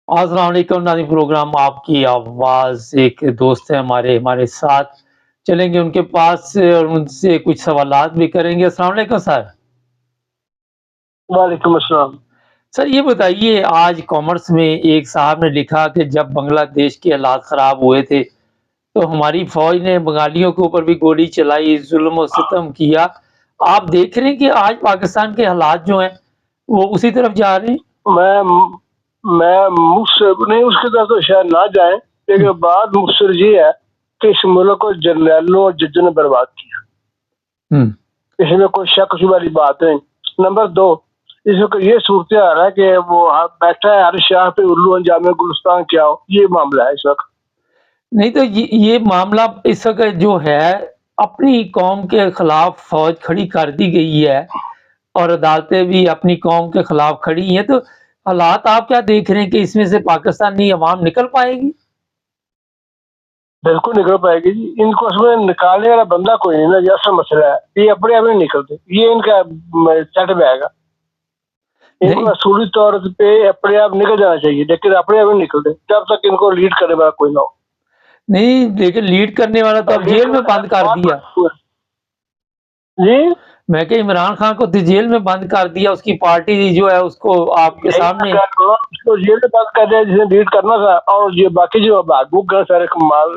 السلام علیکم ناظرین، پروگرام آپ کی آواز ایک دوست ہے ہمارے ساتھ چلیں گے ان کے پاس سے اور ان سے کچھ سوالات بھی کریں گے۔ السلام علیکم سر۔ وعلیکم السلام۔ سر یہ بتائیے، آج کامرس میں ایک صاحب نے لکھا کہ جب بنگلہ دیش کے حالات خراب ہوئے تھے تو ہماری فوج نے بنگالیوں کے اوپر بھی گولی چلائی، ظلم و ستم کیا۔ آپ دیکھ رہے ہیں کہ آج پاکستان کے حالات جو ہیں وہ اسی طرف جا رہے ہیں۔ میں نہیں، اس کی طرف تو شاید نہ جائیں، لیکن بات مختصر یہ ہے کہ اس ملک کو جرنیلوں اور ججوں نے برباد کیا، اس میں کوئی شک والی بات نہیں۔ نمبر دو، اس وقت یہ صورتحال ہے کہ وہ بیٹھا ہے ہر شاہ پہ الو انجام گلستان کیا ہو، یہ معاملہ ہے اس وقت۔ نہیں تو یہ معاملہ اس وقت جو ہے اپنی قوم کے خلاف فوج کھڑی کر دی گئی ہے اور عدالتیں بھی اپنی قوم کے خلاف کھڑی ہیں، تو حالات آپ کیا دیکھ رہے ہیں کہ اس میں سے پاکستانی عوام نکل پائے گی؟ بالکل نکل پائے گی جی، ان کو اس میں نکالنے والا بندہ کوئی نہیں نا، یہ اصل مسئلہ ہے، یہ اپنے آپ نہیں نکلتے، یہ ان کا سیٹ بیگ ہے، ان کو اصولی طور پہ اپنے آپ نکل جانا چاہیے، لیکن اپنے آپ نہیں نکلتے جب تک ان کو لیڈ کرنے والا کوئی نہ ہو۔ نہیں لیکن لیڈ کرنے والا تو اب جیل میں بند کر دیا جی، میں کہ عمران خان کو جیل میں بند کر دیا، اس کی پارٹی جو ہے اس کو آپ کے سامنے جیل میں بند کر دیا جس نے لیڈ کرنا تھا، اور یہ باقی جو بھوک گئے سارے مال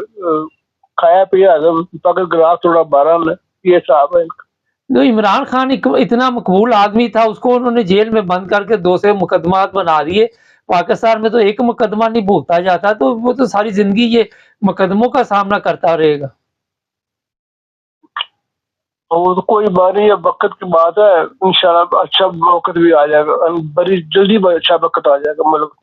کھایا پیا پکڑ گلاس توڑا 12 نے، یہ صاحب ہے۔ تو عمران خان اتنا مقبول آدمی تھا، اس کو انہوں نے جیل میں بند کر کے 2 سے مقدمات بنا دیے۔ پاکستان میں تو ایک مقدمہ نہیں بھگتا جاتا، تو وہ تو ساری زندگی یہ مقدموں کا سامنا کرتا رہے گا۔ وہ تو کوئی بات نہیں، اب وقت کی بات ہے، انشاءاللہ اچھا وقت بھی آ جائے گا، بڑی جلدی اچھا وقت آ جائے گا ملک۔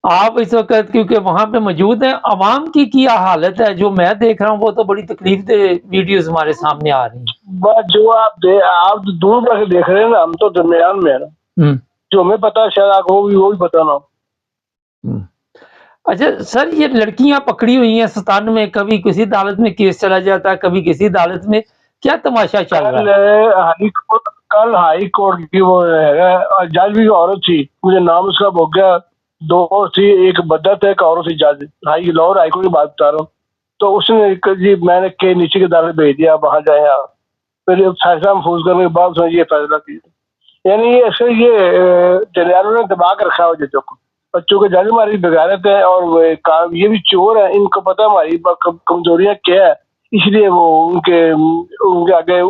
آپ اس وقت کیونکہ وہاں پہ موجود ہیں، عوام کی کیا حالت ہے؟ جو میں دیکھ رہا ہوں وہ تو بڑی تکلیف دہ ویڈیوز ہمارے سامنے آ رہی ہیں۔ بس جو آپ دور بیٹھ کے دیکھ رہے ہیں نا، ہم تو درمیان میں ہے نا، جو ہمیں پتا ہے شاید آپ کو وہ بھی پتا نہ ہو۔ اچھا سر، یہ لڑکیاں پکڑی ہوئی ہیں 97 میں، کبھی کسی عدالت میں کیس چلا جاتا ہے، کبھی کسی عدالت میں، کیا تماشا چل رہا ہے؟ کل ہائی کورٹ کی وہ جج بھی عورت تھی، مجھے نام اس کا بھول گیا، 2 تھی، ایک بدت ہے، ایک عورت تھی جج، لاہور ہائی کورٹ کی بات بتا رہا ہوں۔ تو اس نے جی میں نے کہ نیچے کی عدالت بھیج دیا، وہاں جائیں آپ، پھر فیصلہ محفوظ کرنے کے بعد یہ فیصلہ کیا، یعنی ایسے یہ جنرلوں نے دبا کر رکھا ہو ججوں کو، بچوں کے جج ہماری بغیرت ہے اور یہ بھی چور ہے، ان کو پتہ ہماری کمزوریاں کیا ہے، اس لیے وہ ان کے آگے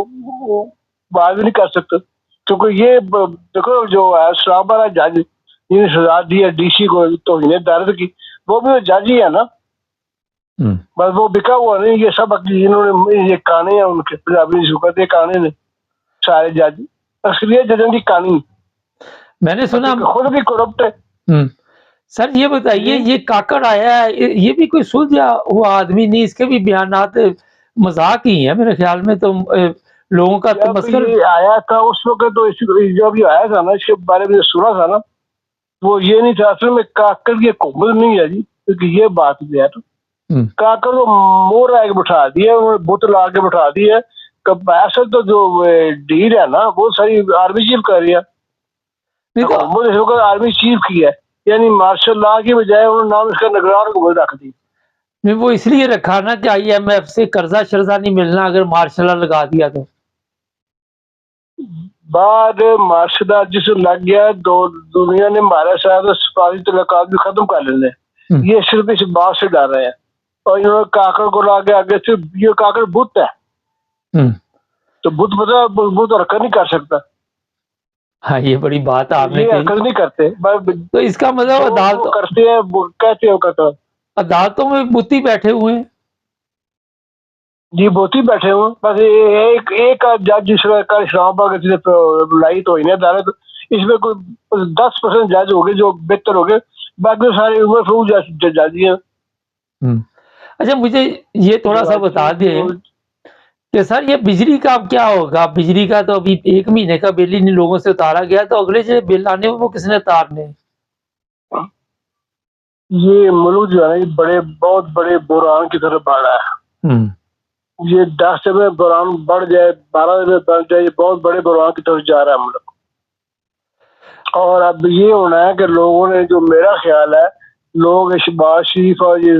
بات بھی نہیں کر سکتے، کیونکہ یہ دیکھو جو اسلام آباد جج جنہیں سزا دی ہے ڈی سی کو توہین عدالت کی، وہ بھی جج ہی ہے نا، بس وہ بکا ہوا نہیں، یہ سب انہوں نے یہ کہانی ہے ان کے پنجابی شکر کہانی نے سارے جج اکثریت ججوں کی کہانی، میں نے سنا خود بھی کرپٹ ہے۔ سر یہ بتائیے، یہ کاکڑ آیا ہے، یہ بھی کوئی سلجھا ہوا آدمی نہیں، اس کے بھی بیانات مذاق ہی ہیں میرے خیال میں، تو لوگوں کا جب یہ آیا تھا اس وقت تو جب یہ آیا تھا نا، اس کے بارے میں سنا تھا نا، وہ یہ نہیں تھا اصل میں کاکڑ کی حکومت نہیں ہے جی، کیونکہ یہ بات بھی ہے تو کاکڑ کو مور آ کے بٹھا دیا، بت لا کے بٹھا دیا، اصل تو جو ڈیل ہے نا وہ ساری آرمی چیف کر رہی ہے، حکومت آرمی چیف کی ہے، یعنی مارشل لا کی بجائے انہوں نے نام اس کا نگران حکومت رکھ دی۔ وہ اس لیے رکھا نا کہ آئی ایم ایف سے قرضہ شرضہ نہیں ملنا اگر مارشل لا لگا دیا تو بعد مارشل لا جس لگ گیا، دنیا نے ہمارے ساتھ سفارتی تعلقات بھی ختم کر لینے، یہ صرف اس بات سے ڈر رہے ہیں، اور انہوں نے کاکڑ کو لا کے آگے سے، یہ کاکڑ بت ہے تو بت پتا بت حرکت نہیں کر سکتا، ہاں یہ بڑی بات آپ نے کہی، حرکت نہیں کرتے، تو اس کا مطلب عدالتوں کرتے ہیں کہتے ہو کرتا، عدالتوں میں بت ہی بیٹھے ہوئے ہیں جی، بہت ہی بیٹھے ہوئے، بس ایک جج جس کل اسلام آباد لائی تو عدالت، اس میں کوئی 10% جج ہو گئے جو بہتر ہو گئے، باقی سارے عمر فروغ جج ہیں۔ اچھا مجھے یہ تھوڑا سا بتا دیں کہ سر یہ بجلی کا اب کیا ہوگا؟ بجلی کا تو ابھی 1 مہینے کا بل ہی لوگوں سے اتارا گیا، تو اگلے جو بل آنے وہ کس نے اتارنے؟ یہ ملک جو ہے نا بہت بڑے بحران کی طرف بڑھ رہا ہے، یہ 10 دن میں بحران بڑھ جائے، 12 دن میں بڑھ جائے، یہ بہت بڑے بحران کی طرف جا رہا ہے ملک، اور اب یہ ہونا ہے کہ لوگوں نے، جو میرا خیال ہے لوگ شہباز شریف اور یہ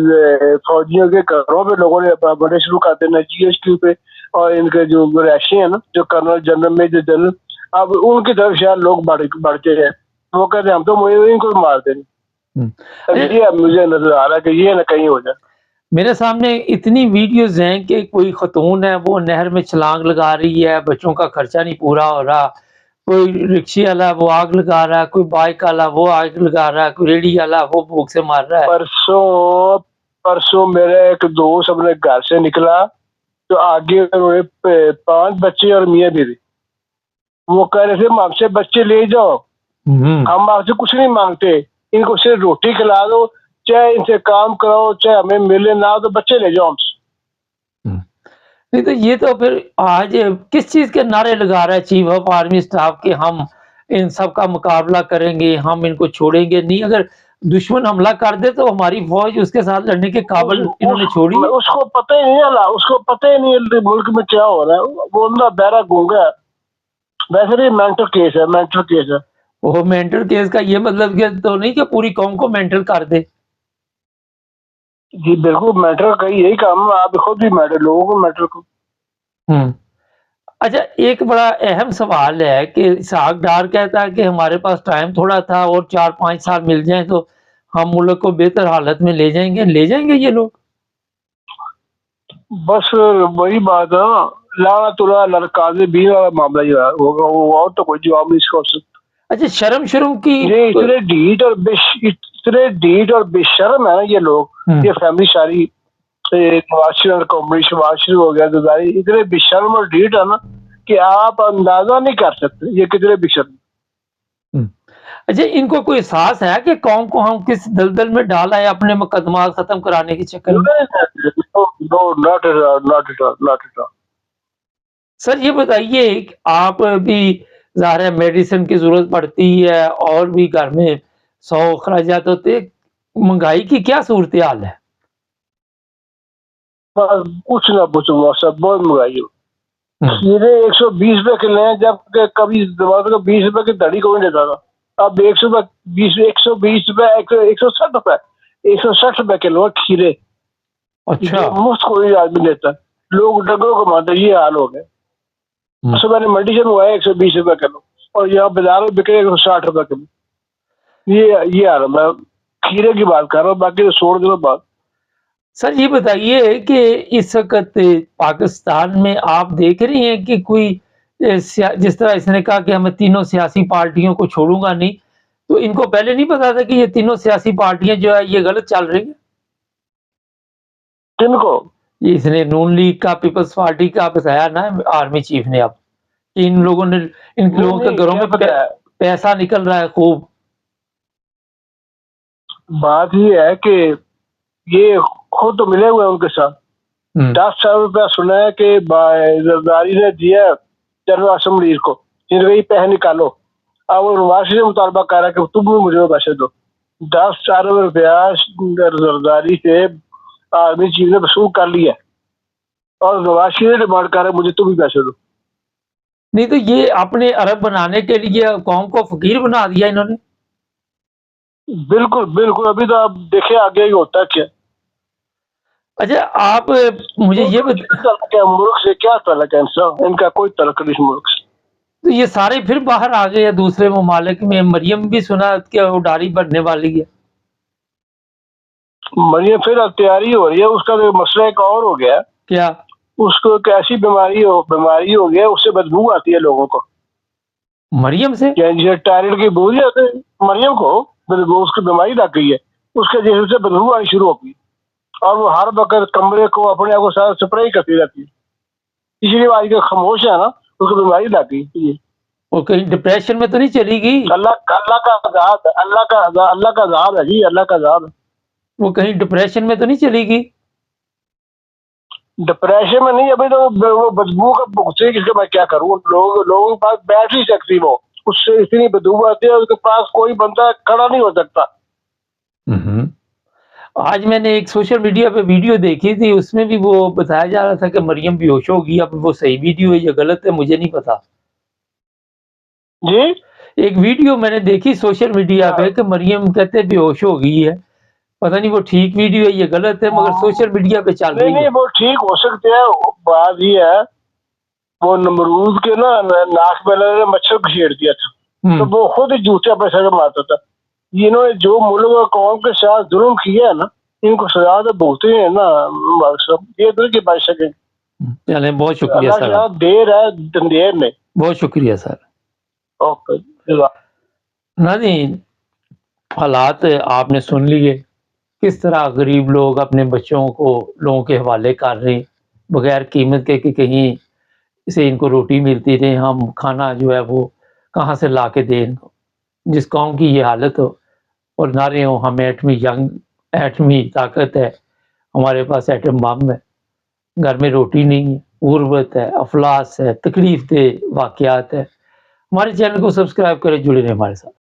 فوجیوں کے گھروں پہ لوگوں نے بڑے شروع کر دینا GSQ پہ، اور ان کے جو رہائشی ہیں نا، جو کرنل جنرل میجر جنرل، اب ان کی طرف شاید لوگ بڑھتے ہیں، وہ کہتے ہیں ہم تو ان کو مار دیں گے۔ یہ مجھے نظر آ رہا ہے کہ یہ نہ کہیں ہو جائے۔ میرے سامنے اتنی ویڈیوز ہیں کہ کوئی خاتون ہے وہ نہر میں چھلانگ لگا رہی ہے، بچوں کا خرچہ نہیں پورا ہو رہا، کوئی رکشے والا وہ آگ لگا رہا ہے، کوئی بائک والا وہ آگ لگا رہا ہے، کوئی ریڑھی والا وہ بھوک سے مار رہا ہے۔ پرسوں میرا ایک دوست اپنے گھر سے نکلا تو آگے انہوں نے 5 بچے اور میاں بیوی، وہ کہہ رہے تھے ہم سے بچے لے جاؤ، ہم آپ سے کچھ نہیں مانگتے، ان کو صرف روٹی کھلا دو، چاہے ان سے کام کراؤ، چاہے ہمیں ملے نہ تو بچے لے جاؤ ہم سے۔ نہیں تو یہ تو پھر آج کس چیز کے نعرے لگا رہا ہے چیف آف آرمی اسٹاف کہ ہم ان سب کا مقابلہ کریں گے، ہم ان کو چھوڑیں گے نہیں، اگر دشمن حملہ کر دے تو ہماری فوج اس کے ساتھ لڑنے کے قابل انہوں نے چھوڑی ہے۔ اس کو پتہ ہی نہیں ہے، اس کو پتہ ہی نہیں ملک میں کیا ہو رہا ہے، وہ اندھا بہرا گونگا ہے۔ ویسے نہیں، مینٹل کیس ہے، مینٹل کیس ہے۔ وہ مینٹل کیس کا یہ مطلب کہ تو نہیں کہ پوری قوم کو مینٹل کر دے۔ جی بالکل، میٹر کا یہی کام ہے، آپ خود بھی میٹر، لوگوں کو میٹر کو۔ اچھا، ایک بڑا اہم سوال ہے کہ اسحاق ڈار کہتا ہے کہ ہمارے پاس ٹائم تھوڑا تھا اور 4-5 سال مل جائیں تو ہم ملک کو بہتر حالت میں لے جائیں گے یہ لوگ؟ بس وہی بات ہے، لعنت اللہ علی الکاذبین والا معاملہ جو ہے ہوگا، وہ اور تو کوئی جواب نہیں اس کا۔ اچھا، شرم کی یہ اتنے ڈھیٹ اور بے شرم ہے نا یہ لوگ، یہ فیملی ساری نواز شریف ہو گیا، گزاری اتنے بے شرم اور ڈھیٹ ہے نا کہ آپ اندازہ نہیں کر سکتے یہ کتنے بے شرم۔ اچھا، ان کو کوئی احساس ہے کہ قوم کو ہم کس دلدل میں ڈالا ہے اپنے مقدمات ختم کرانے کے چکر میں؟ سر یہ بتائیے کہ آپ بھی ظاہر ہے میڈیسن کی ضرورت پڑتی ہے اور بھی گھر میں 100 اخراجات ہوتے، مہنگائی کی کیا صورتحال ہے؟ کچھ نہ پوچھو صاحب، بہت مہنگائی ہو، کھیرے 120 روپے کلو ہیں، جب کبھی 20 روپے کی دڑی کو نہیں دیتا تھا، اب 120 روپے 160 روپے 160 روپے کلو ہے کھیرے۔ اچھا، مفت کوئی آدمی لیتا ہے، لوگ ڈنگروں کو مارتے، یہ حال ہو گیا۔ میں نے منڈی سے منگوایا 120 روپے کلو، اور یہاں بازار میں بکے 160 روپے کلو۔ یہ حال ہے، میں کھیرے کی بات کر رہا ہوں، باقی تو چھوڑ دو بات۔ سر یہ بتائیے کہ اس وقت پاکستان میں آپ دیکھ رہی ہیں کہ کوئی جس طرح اس نے کہا کہ ہمیں تینوں سیاسی پارٹیوں کو چھوڑوں گا نہیں، تو ان کو پہلے نہیں پتا تھا کہ یہ تینوں سیاسی پارٹیاں جو ہے یہ غلط چل رہی ہیں؟ کن کو؟ اس نے نون لیگ کا، پیپلز پارٹی کا بتایا نا آرمی چیف نے اب کہ ان لوگوں کے گھروں میں پیسہ نکل رہا ہے خوب۔ بات یہ ہے کہ یہ خود تو ملے ہوئے ان کے ساتھ، 10 سال روپیہ سنا ہے کہ زرداری نے دیا جنرل اسمبلی کو، جن کو یہ پیسے نکالو، اب وہ نواز سے مطالبہ کر رہا ہے کہ تم بھی مجھے پیسے دو۔ 10 ارب روپیہ زرداری سے آرمی چیف نے وصول کر لیا، اور نواز شریف نے ڈیمانڈ کر رہا ہے مجھے تم بھی پیسے دو۔ نہیں تو یہ اپنے عرب بنانے کے لیے قوم کو فقیر بنا دیا انہوں نے۔ بالکل بالکل، ابھی تو آپ دیکھیں آگے ہی ہوتا ہے کیا۔ اچھا، آپ مجھے یہ ملک سے کیا تعلق ہے ان کا؟ کوئی تعلق نہیں ملک سے۔ تو یہ سارے پھر باہر آ گئے دوسرے ممالک میں۔ مریم بھی سنا کہ اڈاری بڑھنے والی ہے۔ مریم پھر تیاری ہو رہی ہے، اس کا مسئلہ ایک اور ہو گیا۔ کیا؟ اس کو ایک ایسی بیماری ہو گیا، اس سے بدبو آتی ہے لوگوں کو۔ مریم سے جیسے ٹائرائڈ کی بوجھ آتے ہیں، مریم کو اس کی بیماری لگ گئی ہے، اس کے جسم سے بدبو آنی شروع ہو گئی، اور وہ ہر وقت کمرے کو اپنے آپ کو ساتھ سپرے کرتی رہتی ہے، اسی لیے آج کل خاموش ہے نا، اس کو بیماری لگ گئی۔ وہ کہیں ڈپریشن میں تو نہیں چلی گئی؟ اللہ کا عذاب ہے، اللہ کا عذاب ہے جی، اللہ کا عذاب ہے۔ وہ کہیں ڈپریشن میں تو نہیں چلی گئی؟ ڈپریشن میں نہیں، ابھی تو وہ بدبو کا بھگتے کہ میں کیا کروں، لوگوں کے پاس بیٹھ نہیں سکتی، وہ اس سے اتنی بدبو آتی ہے، اس کے پاس کوئی بندہ کھڑا نہیں ہو سکتا۔ آج میں نے ایک سوشل میڈیا پہ ویڈیو دیکھی تھی، اس میں بھی وہ بتایا جا رہا تھا کہ مریم بے ہوش ہوگی۔ اب وہ صحیح ویڈیو ہے یا غلط ہے مجھے نہیں پتا جی۔ ایک ویڈیو میں نے دیکھی سوشل میڈیا پہ کہ مریم کہتے بے ہوش ہو گئی ہے، پتہ نہیں وہ ٹھیک ویڈیو ہے یہ غلط ہے، مگر سوشل میڈیا پہ چل نہیں رہی ہے۔ نہیں وہ ٹھیک ہو سکتے ہیں، بات یہ ہے وہ نمرود کے نا ناک میں اللہ نے مچھر گھسیٹ دیا تھا تو ہم، وہ خود ہی جوتے پہ سر مارتا تھا۔ انہوں نے جو ملک اور قوم کے ساتھ ظلم کیا ہے نا ان کو سزا تو بھگتے ہیں نا مبارک صاحب، یہ تو کہ بچ سکیں۔ چلیں بہت شکریہ اللہ کے سر، یہاں دیر ہے دندیر نہیں۔ بہت شکریہ سر۔ اوکے جزاک۔ ناظرین، حالات آپ نے سن لیے، کس طرح غریب لوگ اپنے بچوں کو لوگوں کے حوالے کر رہے ہیں بغیر قیمت کے کہ کہیں سے ان کو روٹی ملتی رہے، ہم کھانا جو ہے وہ کہاں سے لا کے دیں ان کو۔ جس قوم کی یہ حالت ہو اور نہ رہے ہوں، ہمیں ایٹمی طاقت ہے، ہمارے پاس ایٹم بم ہے، گھر میں روٹی نہیں ہے، غربت ہے، افلاس ہے، تکلیف دہ واقعات ہے۔ ہمارے چینل کو سبسکرائب کریں، جڑے رہیں ہمارے ساتھ۔